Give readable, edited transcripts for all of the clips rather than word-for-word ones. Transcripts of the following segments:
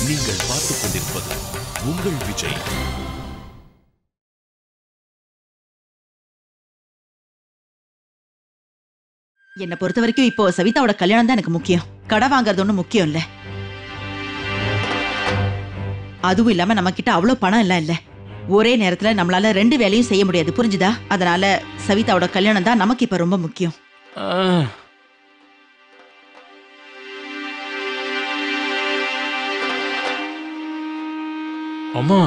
நீங்கள் பார்த்துக் கொண்டிருப்பது உங்கள் விஜய். என்னை பொறுத்த வரைக்கும் இப்போ சவிதாவோட கல்யாணம் தான் எனக்கு முக்கியம். கடை வாங்குறது ஒன்றும் முக்கியம் இல்ல. அதுவும் இல்லாம நம்ம கிட்ட அவ்வளவு பணம் எல்லாம் இல்ல. ஒரே நேரத்துல நம்மளால 2 வேலையும் செய்ய முடியாது, புரிஞ்சுதா? அதனால சவிதாவோட கல்யாணம் தான் நமக்கு இப்ப ரொம்ப முக்கியம். அம்மா,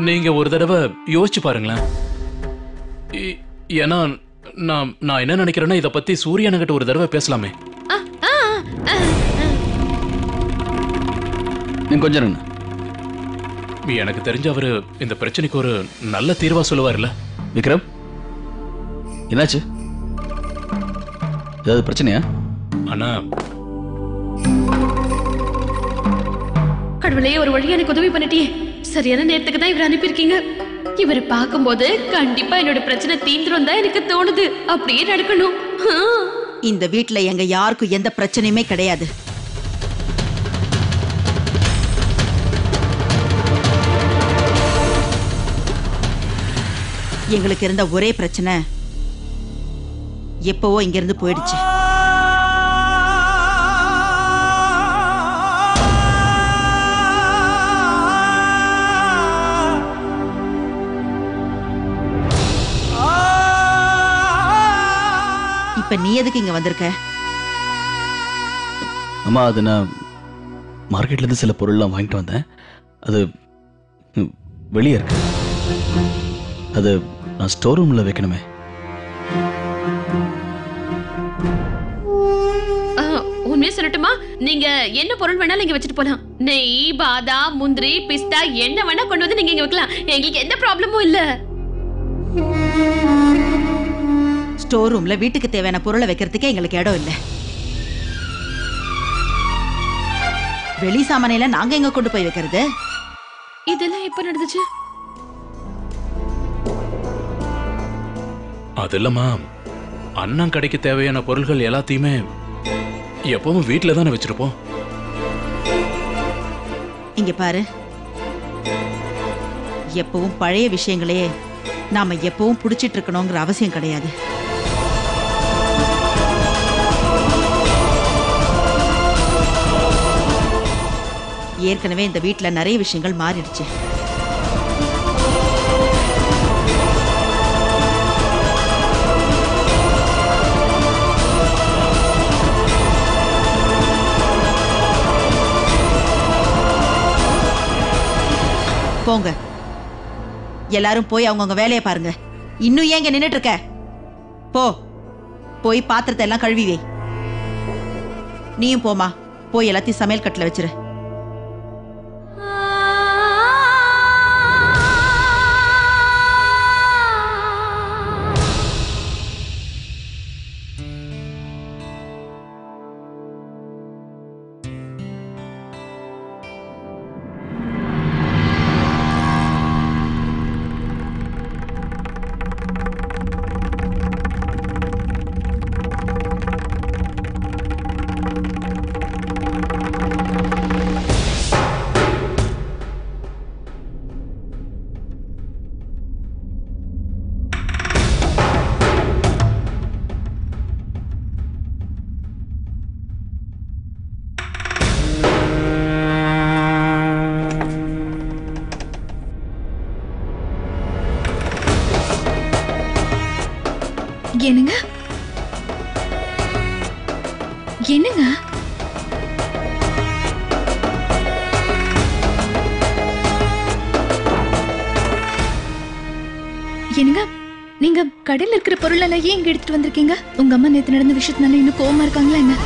நீங்க ஒரு தடவை யோசிச்சு பாருங்களேன். ஏன்னா நான் என்ன நினைக்கிறேன்னா, இத பத்தி சூரியன்கிட்ட ஒரு தடவை பேசலாமே. கொஞ்சம் எனக்கு தெரிஞ்ச அவரு இந்த பிரச்சனைக்கு ஒரு நல்ல தீர்வா சொல்லுவார்ல. விக்ரம், என்னாச்சு? ஏதாவது பிரச்சனையா? அண்ணா, கடவுளே, ஒரு வழியா எனக்கு உதவி பண்ணிட்டியே. சரியான நேரத்துக்கு தான் இவர் அனுப்பியிருக்கீங்க. இவரை பார்க்கும்போது கண்டிப்பா என்னோட பிரச்சனை தீந்துரும் தான் எனக்கு தோணுது. அப்படியே நடக்கணும். இந்த வீட்டுல எங்க யாருக்கும் எந்த பிரச்சனையுமே கிடையாது. எங்களுக்கு இருந்த ஒரே பிரச்சனை எப்பவோ இங்கிருந்து போயிடுச்சு. இப்ப நீ எதுக்கு இங்க வந்திருக்க? அம்மா, அது நான் மார்க்கெட்ல இருந்து சில பொருள்லாம் வாங்கிட்டு வந்தேன். அது வெளியே இருக்கு. அது நான் ஸ்டோர் ரூம்ல வைக்கணுமே. உண்மையா சொல்லட்டுமா? நீங்க என்ன பொருள் வேணாலும் இங்க வச்சுட்டு போலாம். நெய், பாதாம், முந்திரி, பிஸ்தா என்ன வேணா கொண்டு வந்து நீங்க இங்க வைக்கலாம். எங்களுக்கு எந்த ப்ராப்ளமும் இல்ல. ஸ்டோர் ரூம்ல வீட்டுக்கு தேவையான பொருளை வைக்கிறதுக்கே எங்களுக்கு இடம் இல்ல. வெளி சாமானையில நாங்க எங்க கொண்டு போய் வைக்கிறது? இதெல்லாம் எப்ப நடந்துச்சு? அது இல்லம்மா, அண்ணன் கடைக்கு தேவையான பொருள்கள் எல்லாத்தையுமே எப்பவும் வீட்டுல தானே வச்சிருப்போம். இங்க பாரு, எப்பவும் பழைய விஷயங்களே நாம எப்பவும் புடிச்சிட்டு இருக்கணுங்கிற அவசியம் கிடையாது. ஏற்கனவே இந்த வீட்டுல நிறைய விஷயங்கள் மாறிடுச்சு. போங்க, எல்லாரும் போய் அவங்கவுங்க வேலையை பாருங்க. இன்னும் ஏன் இங்க நின்னுட்டு இருக்க? போய் பாத்திரத்தை எல்லாம் கழுவி வை. நீயும் போமா, போய் எல்லாத்தையும் சமையல் கட்டுல வச்சிரு. என்னங்க என்னங்க என்னங்க, நீங்க கடையில் இருக்கிற பொருள் எல்லாம் ஏன் இங்க எடுத்துட்டு வந்திருக்கீங்க? உங்க அம்மா நேத்து நடந்த விஷயத்தினால இன்னும் கோவமா இருக்காங்களா என்ன?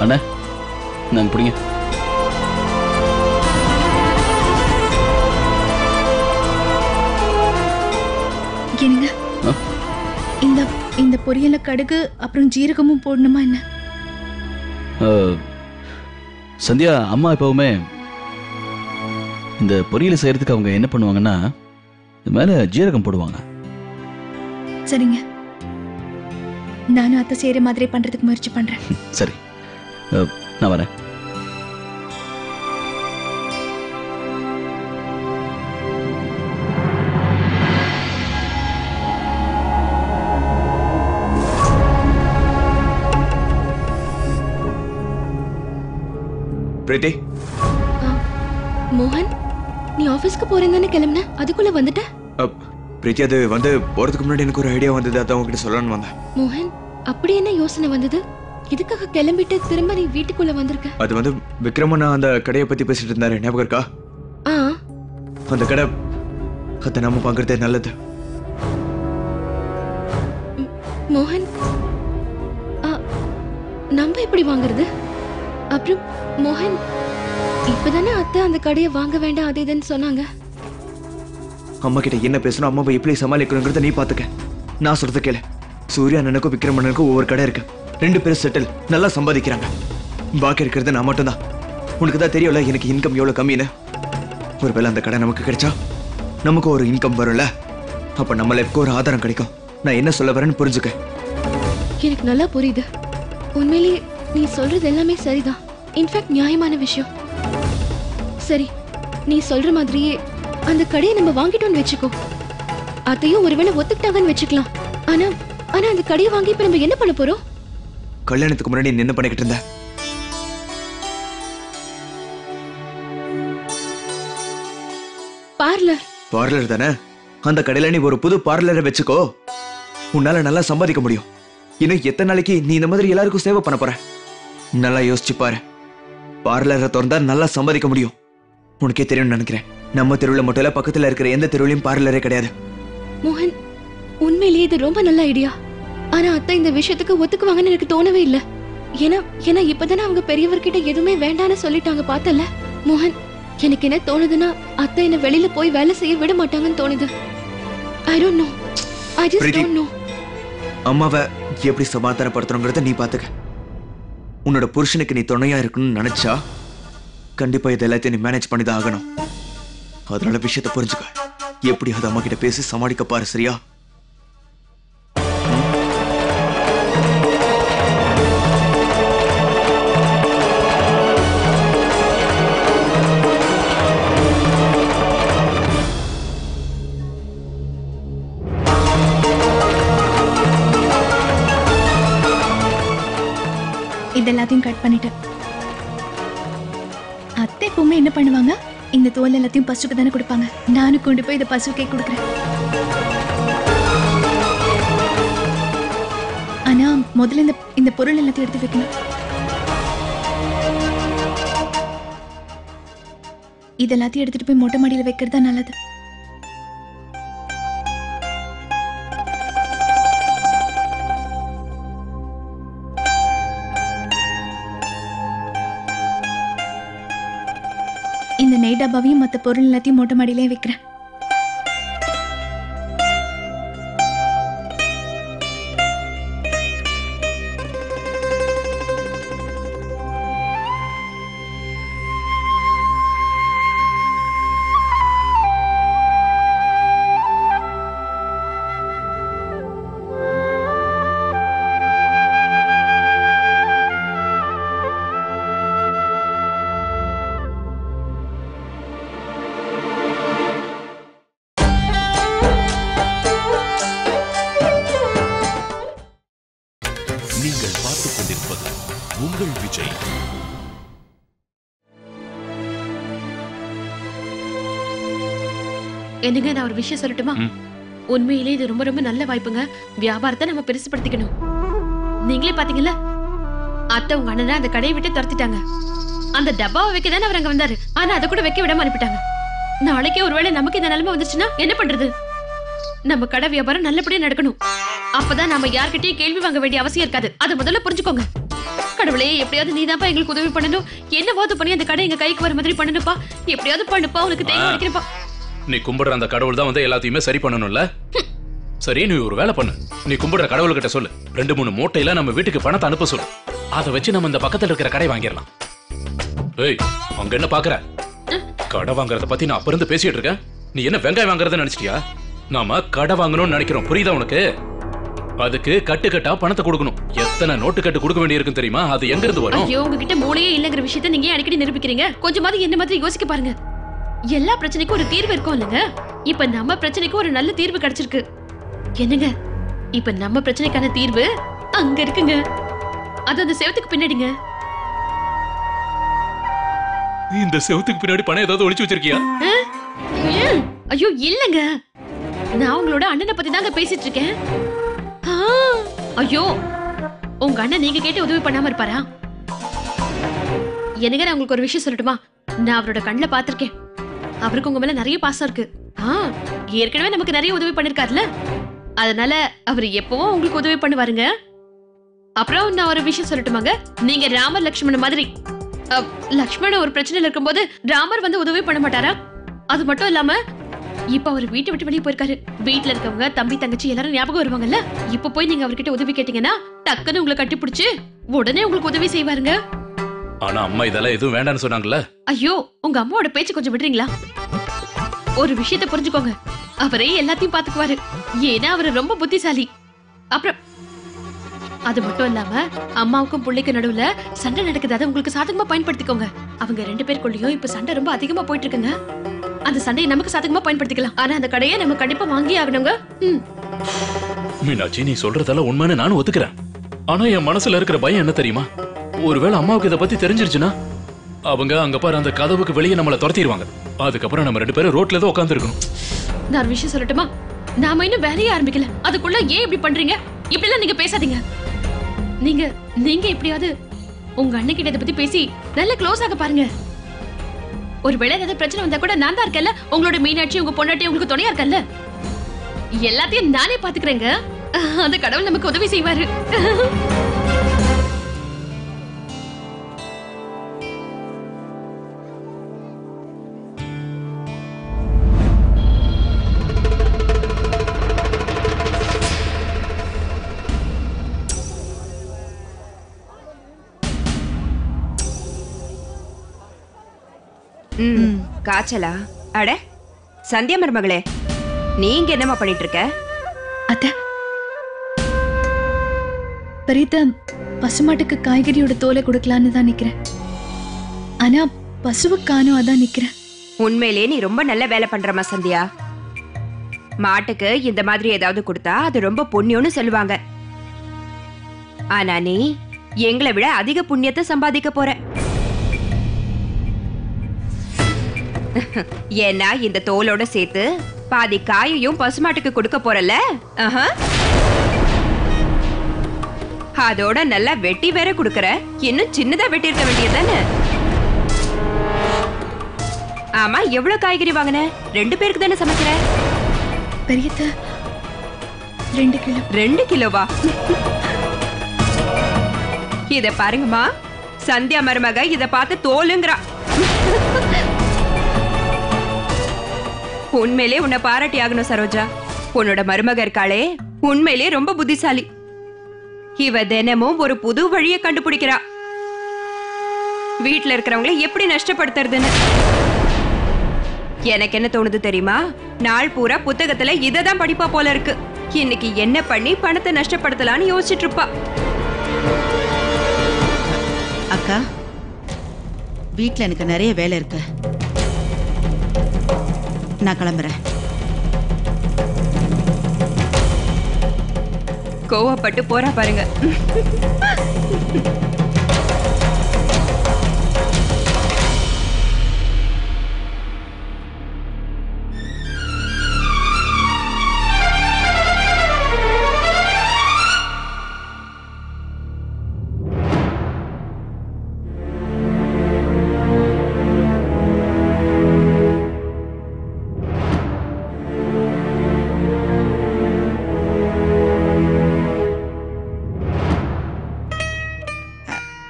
அண்ணா, நாங்க பிடிங்க. என்னங்க, இந்த பொரியல கடுகு அப்புறம் ஜீரகமும் போடணுமா என்ன? சந்தியா, அம்மா எப்பவுமே இந்த பொரியல் செய்யறதுக்கு அவங்க என்ன பண்ணுவாங்கன்னா இது மேல ஜீரகம் போடுவாங்க. சரிங்க, நானும் அத்தை செய்யற மாதிரி பண்றதுக்கு முயற்சி பண்றேன். சரி, நான் வரேன். பிரீத்தி, மோகன், நீ ஆபீஸ்க்கு போறேன்னு கிளம்புன, அதுக்குள்ள வந்துட்ட? பிரீத்தி, அது வந்து போறதுக்கு முன்னாடி எனக்கு ஒரு ஐடியா வந்தது, அதான் உங்ககிட்ட சொல்லணும்னு வந்தேன். மோகன், அப்படி என்ன யோசனை வந்தது? இதுக்காக கிளம்பிட்டு திரும்ப நீ வீட்டுக்குள்ள வந்திருக்க? அது வந்து விக்ரமண்ணா அந்த கடையை பத்தி பேசிட்டு இருந்தாரு, ஞாபகம் இருக்கா? அந்த கடை அதை நம்ம பாக்குறதே நல்லது. மோகன், நம்ம எப்படி வாங்குறது? அப்புறம் மோகன், இப்பதானே அத்தை அந்த கடையை வாங்க வேண்டாம் அது இதுன்னு சொன்னாங்க. அம்மா கிட்ட என்ன பேசணும், அம்மாவை எப்படி சமாளிக்கணுங்கிறத நீ பாத்துக்க. நான் சொல்றத கேளு. சூர்யா அண்ணனுக்கும் விக்ரமண்ணனுக்கும் ஒவ்வொரு கடை இருக்கு. 2 பேரும் செட்டில், நல்லா சம்பாதிக்கிறாங்க. பாக்கி இருக்கிறது நான் மட்டும்தான். உனக்கு தான் தெரியும்ல எனக்கு இன்கம் எவ்வளவு கம்மின்னு. ஒருவேளை அந்த கடை நமக்கு கிடைச்சா நமக்கு ஒரு இன்கம் வரும்ல, அப்ப நம்ம லைஃப்க்கு ஒரு ஆதாரம் கிடைக்கும். நான் என்ன சொல்ல வரேன்னு புரிஞ்சுக்க. எனக்கு நல்லா புரியுது. உண்மையிலேயே நீ சொல்றது எல்லாமே சரிதான். இன்ஃபேக்ட் நியாயமான விஷயம். சரி, நீ சொல்ற மாதிரியே அந்த கடையை நம்ம வாங்கிட்டோம்னு வச்சுக்கோ. அதையும் ஒருவேளை ஒத்துக்கிட்டாங்கன்னு வச்சுக்கலாம். ஆனா ஆனா அந்த கடையை வாங்கி இப்ப நம்ம என்ன பண்ண போறோம்? கல்யாணத்துக்கு முன்னாடி நீ என்ன பண்ணிக்கிட்டு இருந்த? பார்லர் தானே? அந்த கடையில நீ ஒரு புது பார்லரை வச்சுக்கோ. உன்னால நல்லா சம்பாதிக்க முடியும். இன்னும் எத்தனை நாளைக்கு நீ இந்த மாதிரி எல்லாருக்கும் சேவை பண்ண போற? நல்லா யோசிச்சு பாரு. பார்லரை திறந்தா நல்லா சம்பாதிக்க முடியும். உனக்கே தெரியும்னு நினைக்கிறேன். நம்ம தெருவில் மட்டும் இல்ல, பக்கத்துல இருக்கிற எந்த தெருவிலையும் பார்லரே கிடையாது. மோகன், உண்மையிலேயே இது ரொம்ப நல்ல ஐடியா. ஆனா அத்தை இந்த விஷயத்துக்கு ஒத்துக்குவாங்கன்னு எனக்கு தோணவே இல்லை. ஏன்னா இப்பதானே அவங்க பெரியவர்கிட்ட எதுவுமே வேண்டான்னு சொல்லிட்டாங்க. பார்த்தல மோகன், எனக்கு என்ன தோணுதுன்னா அத்தை என்ன வெளியில போய் வேலை செய்ய விட மாட்டாங்கன்னு தோணுது. I don't know. I just don't know. அம்மாவை எப்படி சமாதானப்படுத்தணுங்கிறத நீ பாத்துக்க. உன்னோட புருஷனுக்கு நீ துணையா இருக்கணும்னு நினைச்சா கண்டிப்பா இது எல்லாத்தையும் நீ மேனேஜ் பண்ணி தான் ஆகணும். அதனால விஷயத்தை புரிஞ்சுக்க. எப்படி அது அம்மா கிட்ட பேசி சமாளிக்க பாரு, சரியா? இதெல்லாத்தையும் கட் பண்ணிட்டேன். அத்தை எப்பவுமே என்ன பண்ணுவாங்க, இந்த தோல் எல்லாத்தையும் பசுக்கு தானே கொடுப்பாங்க. நானும் கொண்டு போய் இதை பசுக்கே கொடுக்குறேன். ஆனா முதல்ல இந்த பொருள் எல்லாத்தையும் எடுத்து வைக்கணும். இதெல்லாத்தையும் எடுத்துட்டு போய் மொட்டை மாடியில வைக்கிறது தான் நல்லது. இந்த நெய் டப்பாவையும் மற்ற பொருள் எல்லாத்தையும் மொட்டை மாடியிலே வைக்கிறேன். நீங்கள் பார்த்துக் கொண்டிருப்பது உங்கள் விஜய். என்னங்க, நான் ஒரு விஷயம் சொல்லட்டுமா? உண்மையிலே இது ரொம்ப ரொம்ப நல்ல வாய்ப்புங்க. வியாபாரத்தை நம்ம பெருசுபடுத்திக்கணும். நீங்களே பாத்தீங்கல்ல, அத்தை உங்க அண்ணனை அந்த கடையை விட்டு துரத்திட்டாங்க. அந்த டப்பாவை வைக்க தானே அவர் அங்க வந்தாரு. ஆனா அதை கூட வைக்க விடாம அனுப்பிட்டாங்க. நாளைக்கே ஒருவேளை நமக்கு இந்த நிலைமை வந்துச்சுன்னா என்ன பண்றது? நம்ம கடை வியாபாரம் நல்லபடியா நடக்கணும். அப்பதான் நம்ம யார்கிட்டயும் கேள்வி வாங்க வேண்டிய அவசியம் இருக்காது. அதை முதல்ல புரிஞ்சுக்கோங்க. கடவுளே, எப்படியாவது நீதான்ப்பா எங்களுக்கு உதவி பண்ணணும். என்னவாது பண்ணி அந்த கடை எங்க கைக்கு வர மாதிரி பண்ணணுப்பா. எப்படியாவது பண்ணுப்பா, உனக்கு தேவை வைக்கிறப்பா. நீ கும்பிடுற அந்த கடவுள் தான் வந்து எல்லாத்தையுமே சரி பண்ணணும்ல. சரி, நீ ஒரு வேலை பண்ணு. நீ கும்பிடுற கடவுள்கிட்ட சொல்லு, 2-3 மூட்டையில நம்ம வீட்டுக்கு பணத்தை அனுப்ப சொல்லு. அதை வச்சு நம்ம இந்த பக்கத்துல இருக்கிற கடை வாங்கிடலாம். ஏய், அங்க என்ன பாக்குற? கடை வாங்குறத பத்தி நான் அப்ப இருந்து பேசிட்டு இருக்கேன். நீ என்ன வெங்காயம் வாங்குறத நினைச்சிட்டியா? நாம கடை வாங்கணும்னு நினைக்கிறோம், புரியுதா உனக்கு? அதுக்கு கட்டு கட்டா பணத்தை கொடுக்கணும். எத்தனை நோட்டு கட்டு கொடுக்க வேண்டியிருக்கும் தெரியுமா? அது எங்க இருந்து வரும்? ஐயோ, உங்ககிட்ட மூளையே இல்லங்கிற விஷயத்தை நீங்க அடிக்கடி நிரூபிக்கிறீங்க. கொஞ்சமாவது என்ன மாதிரி யோசிக்க பாருங்க. எல்லா பிரச்சனைக்கும் ஒரு தீர்வு இருக்கும் இல்லங்க. இப்ப நம்ம பிரச்சனைக்கு ஒரு நல்ல தீர்வு கிடைச்சிருக்கு. என்னங்க, இப்ப நம்ம பிரச்சனைக்கான தீர்வு அங்க இருக்குங்க. அது அந்த செவத்துக்கு பின்னாடிங்க. இந்த செவத்துக்கு பின்னாடி பணம் ஏதாவது ஒளிச்சு வச்சிருக்கியா? ஐயோ இல்லங்க, நான் உங்களோட அண்ணனை பத்தி தாங்க பேசிட்டு இருக்கேன். ஐயோ, உங்க அண்ணன் நீங்க கேட்டு உதவி பண்ணாம இருப்பாரா? எனக்கு நான் உங்களுக்கு ஒரு விஷயம் சொல்லட்டுமா? நான் அவரோட கண்ணுல பாத்திருக்கேன். அவருக்கு உங்க மேல நிறைய பாசம் இருக்கு. ஏற்கனவே நமக்கு நிறைய உதவி பண்ணிருக்காருல, அதனால அவர் எப்பவும் உங்களுக்கு உதவி பண்ணுவாருங்க. அப்புறம் நான் ஒரு விஷயம் சொல்லட்டுமாங்க? நீங்க ராமர் லக்ஷ்மணன் மாதிரி. லக்ஷ்மணன் ஒரு பிரச்சனையில இருக்கும்போது ராமர் வந்து உதவி பண்ண மாட்டாரா? அது மட்டும் இல்லாம இப்ப அவர் வீட்டை விட்டு வெளியே போயிருக்காரு. வீட்டுல இருக்கவங்க தம்பி தங்கச்சி எல்லாரும் ஞாபகம் வருவாங்கல்ல. இப்ப போய் நீங்க அவர்கிட்ட உதவி கேட்டீங்கன்னா டக்குன்னு உங்களை கட்டி பிடிச்சு உடனே உங்களுக்கு உதவி செய்வாருங்க. ஆனா அம்மா இதெல்லாம் எதுவும் வேண்டாம்னு சொன்னாங்கல்ல. ஐயோ, உங்க அம்மாவோட பேச்சு கொஞ்சம் விடுறீங்களா? ஒரு விஷயத்தை புரிஞ்சுக்கோங்க, அவரே எல்லாத்தையும் பாத்துக்குவாரு. ஏன்னா அவரு ரொம்ப புத்திசாலி. அப்புறம் அது மட்டும் இல்லாம அம்மாவுக்கும் பிள்ளைக்கு நடுவுல சண்டை நடக்குது, அதை உங்களுக்கு சாதகமா பயன்படுத்திக்கோங்க. அவங்க 2 பேருக்குள்ளயும் இப்ப சண்டை ரொம்ப அதிகமா போயிட்டு இருக்குங்க. அந்த சண்டையை நமக்கு சாதகமா பயன்படுத்திக்கலாம். ஆனா அந்த கடையை நம்ம கண்டிப்பா வாங்கி ஆகணுங்க. மீனாட்சி, நீ சொல்றதெல்லாம் உண்மைன்னு நானும் ஒத்துக்கிறேன். ஆனா என் மனசுல இருக்கிற பயம் என்ன தெரியுமா? ஒருவேளை அம்மாவுக்கு இதை பத்தி தெரிஞ்சிருச்சுன்னா அவங்க அங்க பாரு அந்த கதவுக்கு வெளியே நம்மள துரத்திடுவாங்க. அதுக்கப்புறம் நம்ம 2 பேரும் ரோட்ல தான் உட்கார்ந்து இருக்கணும். நான் ஒரு விஷயம் சொல்லட்டுமா? நாம இன்னும் வேலையே ஆரம்பிக்கல, அதுக்குள்ள ஏன் இப்படி பண்றீங்க? இப்படி எல்லாம் நீங்க பேசாதீங்க. நீங்க எப்படியாவது உங்க அண்ணன் கிட்ட இதை பத்தி பேசி நல்ல க்ளோஸ் ஆக பாருங்க. ஒருவேளை ஏதாவது பிரச்சனை வந்தா கூட நான் தான் இருக்கேன்ல. உங்களோட மீனாட்சி, உங்க பொண்டாட்டி உங்களுக்கு துணையா இருக்கேன்ல. எல்லாத்தையும் நானே பாத்துக்கிறேங்க. அந்த கடவுள் நமக்கு உதவி செய்வாரு. காய்ச்சலா? அட சந்தியா மருமகளே, நீங்க என்னமா பண்ணிட்டு இருக்க? அத்த, பெரியத்த பசுமாட்டுக்கு காய்கறியோட தோலை கொடுக்கலான்னு தான் நிக்கிறேன். ஆனா பசுவுக்கானும் அதான் நிக்கிறேன். உண்மையிலேயே நீ ரொம்ப நல்ல வேலை பண்றமா சந்தியா. மாட்டுக்கு இந்த மாதிரி ஏதாவது கொடுத்தா அது ரொம்ப புண்ணியம்னு சொல்லுவாங்க. ஆனா நீ எங்களை விட அதிக புண்ணியத்தை சம்பாதிக்க போற. ஏன்னா இந்த தோலோட சேர்த்து பாதி காயையும் பசுமாட்டுக்கு கொடுக்க போறல. அதோட நல்லா வெட்டி வேற கொடுக்கற. இன்னும் சின்னதா வெட்டி இருக்க வேண்டியதானே? ஆமா, எவ்வளவு காய்கறி வாங்கின? 2 பேருக்கு தானே சமைக்கிற? பெரியத்த 2 கிலோ. 2 கிலோவா? இத பாருங்கம்மா, சந்தியா மருமக இத பார்த்து தோலுங்கிறா. உண்மையிலே உன்னை பாராட்டி ஆகணும் சரோஜா. உன்னோட மருமக இருக்காளே, உண்மையிலே ரொம்ப புத்திசாலி. இவ தினமும் ஒரு புது வழியை கண்டுபிடிக்கிறா, வீட்டுல இருக்கிறவங்களை எப்படி நஷ்டப்படுத்துறதுன்னு. எனக்கு என்ன தோணுது தெரியுமா? நாள் பூரா புத்தகத்துல இததான் படிப்பா போல இருக்கு. இன்னைக்கு என்ன பண்ணி பணத்தை நஷ்டப்படுத்தலான்னு யோசிச்சுட்டு இருப்பா. அக்கா, வீட்ல எனக்கு நிறைய வேலை இருக்கு, நான் கிளம்புறேன். கோவப்பட்டு போறா பாருங்க.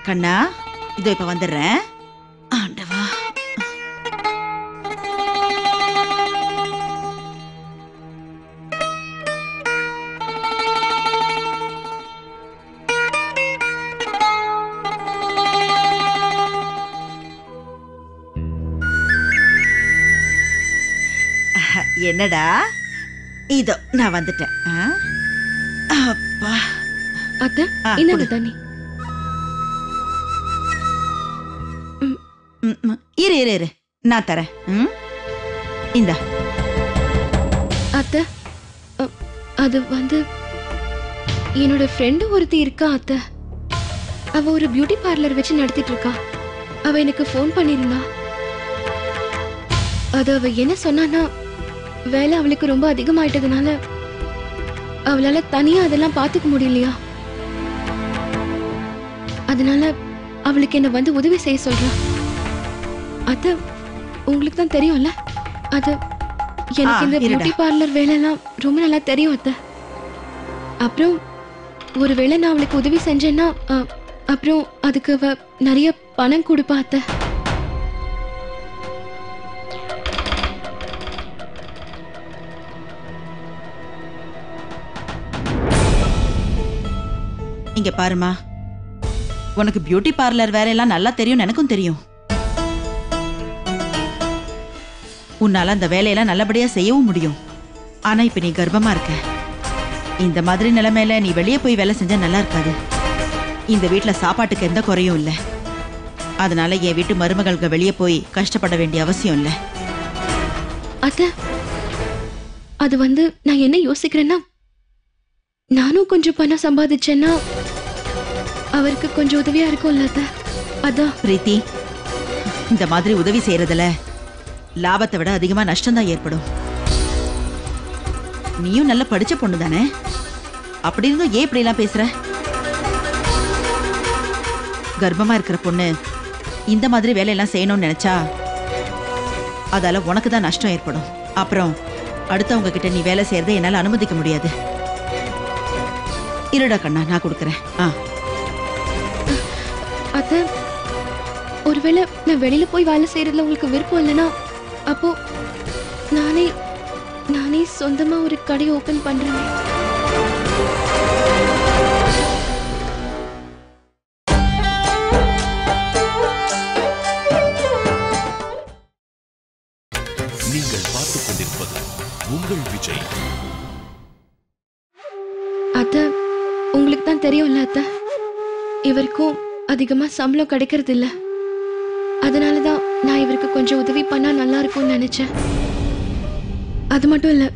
கண்ணா, இதோ இப்ப வந்துடுறேன். ஆண்டவா, என்னடா இதோ நான் வந்துட்டேன். அப்பா அத்தை ஆ, இந்தாங்க கொடு. தண்ணி. இரு இரு இரு நான் தரேன். இந்த அத்தை அது வந்து என்னோட ஃப்ரெண்டு ஒருத்தி இருக்கா அத்தை. அவ ஒரு பியூட்டி பார்லர் வச்சு நடத்திட்டு இருக்கா. அவ எனக்கு ஃபோன் பண்ணிருந்தா. அது அவ என்ன சொன்னான்னா, வேலை அவளுக்கு ரொம்ப அதிகமாயிட்டதுனால அவளால தனியா அதெல்லாம் பாத்துக்க முடியலையா. அதனால அவளுக்கு என்ன வந்து உதவி செய்ய சொல்றா. அது உங்களுக்கு தான் தெரியும்ல. அது எனக்கு இந்த இருடா. பியூட்டி பார்லர் வேலைலாம் ரொம்ப நல்லா தெரியும் அத்தை. அப்புறம் ஒருவேளை நான் அவளுக்கு உதவி செஞ்சேன்னா அப்புறம் அதுக்கு அவ நிறைய பணம் கொடுப்பா அத்தை. இங்க பாருமா, உனக்கு பியூட்டி பார்லர் வேலையெல்லாம் நல்லா தெரியும், எனக்கும் தெரியும். உன்னால அந்த வேலையெல்லாம் நல்லபடியா செய்யவும் முடியும். ஆனா இப்ப நீ கர்ப்பமா இருக்க. இந்த மாதிரி நிலைமையில நீ வெளியே போய் வேலை செஞ்சா நல்லா இருக்காது. இந்த வீட்டுல சாப்பாட்டுக்கு எந்த குறையும் இல்ல. அதனால என் வீட்டு மருமகளுக்கு வெளியே போய் கஷ்டப்பட வேண்டிய அவசியம் இல்ல. அத்தை அது வந்து நான் என்ன யோசிக்கிறேன்னா, நானும் கொஞ்சம் பணம் சம்பாதிச்சேன்னா அவருக்கு கொஞ்சம் உதவியா இருக்கும்ல அத்தை. அதான் பிரீத்தி, இந்த மாதிரி உதவி செய்யறதுல லாபத்தை விட அதிகமா நஷ்டம்தான் ஏற்படும். நீயும் நல்ல படிச்ச பொண்ணு தானே, அப்படி இருந்தும் ஏன் இப்படி எல்லாம் பேசுற? கர்ப்பமா இருக்கிற பொண்ணு இந்த மாதிரி வேலையெல்லாம் செய்யணும்னு நினைச்சா அதால உனக்கு தான் நஷ்டம் ஏற்படும். அப்புறம் அடுத்தவங்க கிட்ட நீ வேலை செய்யறதை என்னால அனுமதிக்க முடியாது. இருடா கண்ணா, நான் கொடுக்கறேன். அத்தை ஒருவேளை நான் வெளியில போய் வேலை செய்யறதுல உங்களுக்கு விருப்பம் இல்லைன்னா அப்போ நானே சொந்தமா ஒரு கடை ஓபன் பண்றேன். நீங்கள் பார்த்துக் கொண்டிருப்பது உங்கள் விஜய். அத்தை உங்களுக்கு தான் தெரியும்ல அத்தை, இவருக்கும் அதிகமா சம்பளம் கிடைக்கிறது இல்ல. அதனாலதான் நான் இவருக்கு கொஞ்சம் உதவி பண்ணா நல்லா இருக்கும்னு நினைச்சேன். அது மட்டும் இல்ல,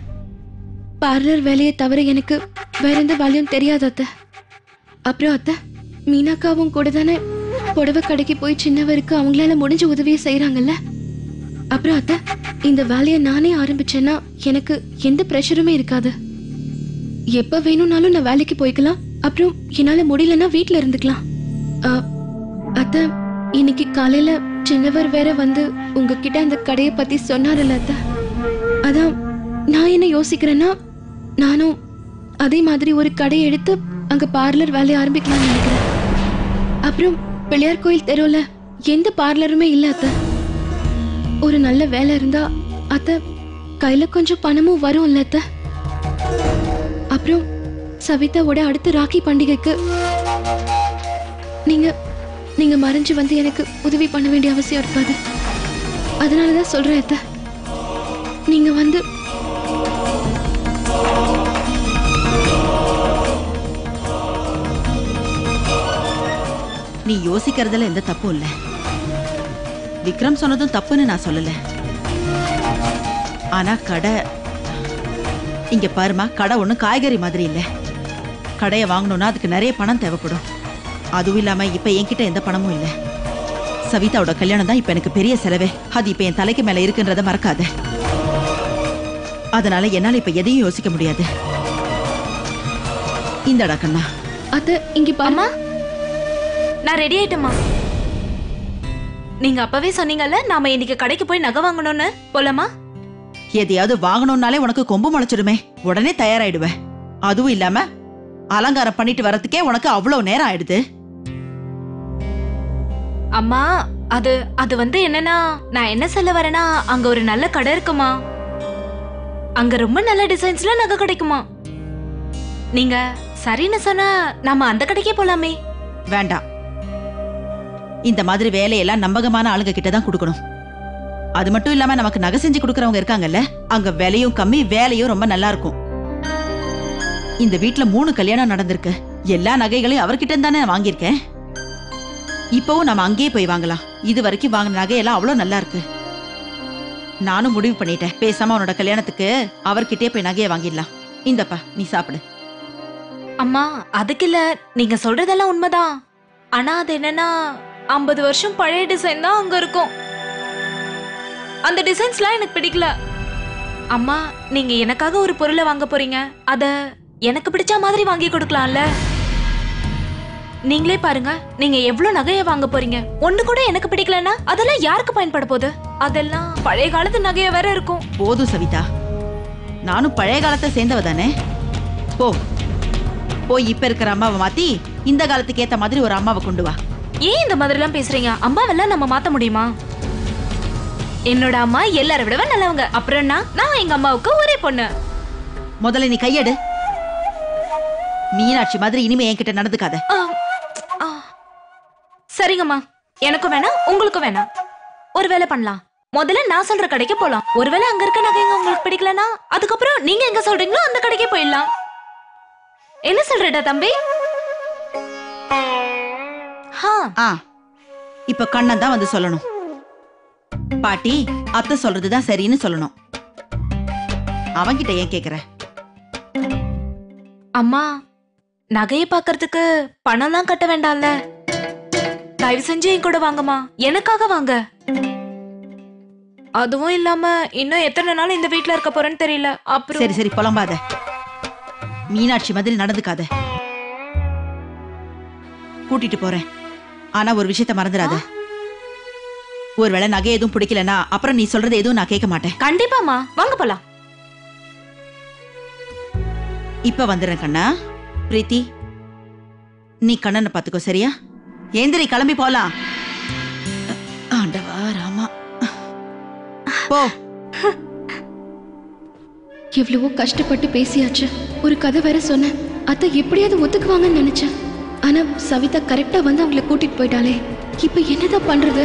பார்லர் வேலையை தவிர எனக்கு வேற எந்த வேலையும் தெரியாது அத்தை. அப்புறம் அத்தை மீனாக்காவும் கூட தானே புடவை கடைக்கு போய் சின்னவருக்கு அவங்களால முடிஞ்ச உதவியை செய்யறாங்கல்ல. அப்புறம் அத்தை இந்த வேலையை நானே ஆரம்பிச்சேன்னா எனக்கு எந்த பிரஷருமே இருக்காது. எப்ப வேணும்னாலும் நான் வேலைக்கு போய்க்கலாம். அப்புறம் என்னால முடியலன்னா வீட்டுல இருந்துக்கலாம். அத்தை இன்னைக்கு காலையில சின்னவர் வேற வந்து உங்ககிட்ட அந்த கடையை பத்தி சொன்னார்ல அத்தை. அதான் நான் என்ன யோசிக்கிறேன்னா, நானும் அதே மாதிரி ஒரு கடையை எடுத்து அங்க பார்லர் வேலையை ஆரம்பிக்கலாம்னு நினைக்கிறேன். அப்புறம் பிள்ளையார் கோயில் தெருவுல எந்த பார்லருமே இல்ல அத்தை. ஒரு நல்ல வேலை இருந்தா அத்தை கையில கொஞ்சம் பணமும் வரும் இல்ல அத்தை. அப்புறம் சவிதாவோட அடுத்த ராக்கி பண்டிகைக்கு நீங்க மறைஞ்சு வந்து எனக்கு உதவி பண்ண வேண்டிய அவசியம் இருக்காது. அதனாலதான் சொல்றேன் அத்தை, நீங்க வந்து நீ யோசிக்கிறதுல எந்த தப்பும் இல்ல. விக்ரம் சொன்னதும் தப்புன்னு நான் சொல்லல. ஆனா கடை, இங்க பாருமா, கடை ஒண்ணும் காய்கறி மாதிரி இல்ல. கடையை வாங்கணும்னா அதுக்கு நிறைய பணம் தேவைப்படும். அதுவும் இல்லாம இப்ப என்கிட்ட எந்த பணமும் இல்ல. சவிதாவோட கல்யாணம் தான் இப்ப எனக்கு பெரிய செலவே. அது இப்ப என் தலைக்கு மேல இருக்குன்றத மறக்காத. அதனால என்னால இப்ப எதையும் யோசிக்க முடியாது. இந்தடா கண்ணா. அத்தை இங்க பாருமா, நான் ரெடி ஆயிட்டேம்மா. நீங்க அப்பவே சொன்னீங்கல்ல நாம இன்னைக்கு கடைக்கு போய் நகை வாங்கணும்னு. போலாமா? எதையாவது வாங்கணும்னாலே உனக்கு கொம்பு முளைச்சிடுமே, உடனே தயாராயிடுவேன். அதுவும் இல்லாம அலங்காரம் பண்ணிட்டு வரதுக்கே உனக்கு அவ்வளவு நேரம் ஆயிடுது. அம்மா அது வந்து என்னன்னா, நான் என்ன சொல்ல வரேன்னா, அங்க ஒரு நல்ல கடை இருக்குமா. அங்க ரொம்ப நல்ல டிசைன்ஸ்ல நகை கிடைக்குமா. நீங்க சரின்னு சொன்னா நாம அந்த கடைக்கே போலாமே. வேண்டாம், இந்த மாதிரி வேலையெல்லாம் நம்பகமான ஆளுங்க கிட்ட தான் கொடுக்கணும். அது மட்டும் இல்லாம நமக்கு நகை செஞ்சு கொடுக்கறவங்க இருக்காங்கல்ல, அங்க விலையும் கம்மி, வேலையும் ரொம்ப நல்லா இருக்கும். இந்த வீட்ல 3 கல்யாணம் நடந்திருக்கு. எல்லா நகைகளையும் அவர்கிட்ட தானே வாங்கியிருக்கேன். இப்பவும் நம்ம அங்கேயே போய் வாங்கலாம். இது வரைக்கும் வாங்கின நகையெல்லாம் அவ்வளவு நல்லா இருக்கு. நானும் முடிவு பண்ணிட்டேன். பேசாம அவனோட கல்யாணத்துக்கு அவர்கிட்டயே போய் நகையை வாங்கிடலாம். இந்தப்பா, நீ சாப்பிடு. அம்மா, அதுக்கு இல்ல, நீங்க சொல்றதெல்லாம் உண்மைதான். ஆனா அது என்னன்னா 50 வருஷம் பழைய டிசைன் தான் அங்க இருக்கும். அந்த டிசைன்ஸ்லாம் எனக்கு பிடிக்கல. அம்மா, நீங்க எனக்காக ஒரு பொருளை வாங்க போறீங்க, அத எனக்கு பிடிச்ச மாதிரி வாங்கி கொடுக்கலாம்ல. நீங்களே பாருங்க, நீங்க எவ்வளவு நகையை வாங்க போறீங்க. ஒண்ணு கூட எனக்கு பிடிக்கலன்னா அதெல்லாம் யாருக்கு பயன்பட போகுது? அதெல்லாம் பழைய காலத்து நகைய வேற இருக்கும். போதும் சவிதா, நானும் பழைய காலத்தை சேர்ந்தவ தானே. போ போய் இப்ப இருக்கிற அம்மாவை மாத்தி இந்த காலத்துக்கு ஏத்த மாதிரி ஒரு அம்மாவை கொண்டு வா. ஏன் இந்த மாதிரி எல்லாம் பேசுறீங்க? அம்மாவெல்லாம் நம்ம மாத்த முடியுமா? என்னோட அம்மா எல்லாரை விடவே நல்லவங்க. அப்புறம் நான் எங்க அம்மாவுக்கு ஒரே பொண்ணு. முதல்ல நீ கையெடு. மீனாட்சி மாதிரி இனிமே என்கிட்ட நடந்துக்காத. சரிங்கம்மா, எனக்கும் வேணாம், உங்களுக்கும் வேணாம். ஒரு வேலை பண்ணலாம். முதல்ல நான் சொல்ற கடைக்கு போலாம். ஒருவேளை அங்க இருக்க நகைங்க உங்களுக்கு பிடிக்கலனா அதுக்கப்புறம் நீங்க எங்க சொல்றீங்களோ அந்த கடைக்கே போயிடலாம். என்ன சொல்றடா தம்பி? இப்ப கண்ணன் தான் வந்து சொல்லணும். பாட்டி, அத்தை சொல்றதுதான் சரின்னு சொல்லணும். அவன்கிட்ட ஏன் கேக்குற? அம்மா, நகையை பாக்குறதுக்கு பணம் தான் கட்ட வேண்டாம்ல. தயவு செஞ்சு என் கூட வாங்கம்மா, எனக்காக வாங்க. அதுவும் இல்லாம இன்னும் எத்தனை நாள் இந்த வீட்ல இருக்க போறேன்னு தெரியல. அப்புறம் சரி சரி, புலம்பாத. மீனாட்சி மாதிரி நடந்துக்காத. கூட்டிட்டு போறேன். ஆனா ஒரு விஷயத்த மறந்துடாத. ஒருவேளை நகை எதுவும் பிடிக்கலனா அப்புறம் நீ சொல்றது எதுவும் நான் கேட்க மாட்டேன். கண்டிப்பாமா, வாங்க போலாம். இப்ப வந்துடுறேன் கண்ணா. பிரீத்தி, நீ கண்ணனை பாத்துக்கோ, சரியா? ஏந்திரி, கிளம்பி போலாம். ஆண்டவா ராமா, போ. எவ்வளவோ கஷ்டப்பட்டு பேசியாச்சு. ஒரு கதை வேற சொன்னேன். அத்தை எப்படியாவது ஒத்துக்குவாங்கன்னு நினைச்சேன். ஆனா சவிதா கரெக்டா வந்து அவங்கள கூட்டிட்டு போயிட்டாலே. இப்ப என்னதான் பண்றது?